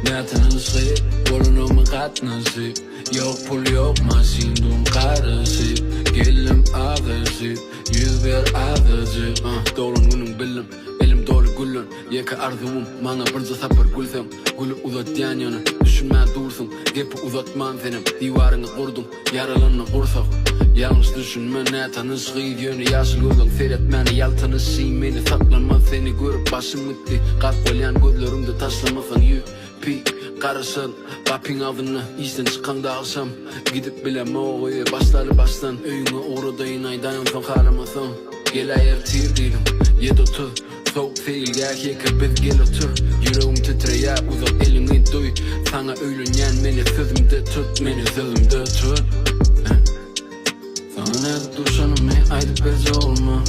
tanısı, bulunumu katnası. Yok pul yok masindum karısı. Gelim ağzı, yüz ver ağzı. Dolun günün bilim, elim dolu gülün. Yeka arzumum, bana birce sapır gülsem. Gülü uzat yan yana, düşünme dursun. Gepi uzatman senin, divarını kurdum. Yaralanını kursak. Yanlış düşünme ne tanışkı yönü yaşlı gözün seyretmeni yaltanışı meni saklanma seni görüp başım gitti Kalkolyan gözlerimde taşlamasan yüpi Karışın kapın avını iyisten çıkanda akşam Gidip bileme oğuya başları baştan Öyüne uğradayın aydayan son kalamasan Gel ayar tir değilim yedi otur Soğuk değil gerçek biz gel otur Yüreğim titreye uzat elini duy Sana öylünyen beni sözümde tut Beni sözümde tut Sana ne duruşanım ne aydı bez olma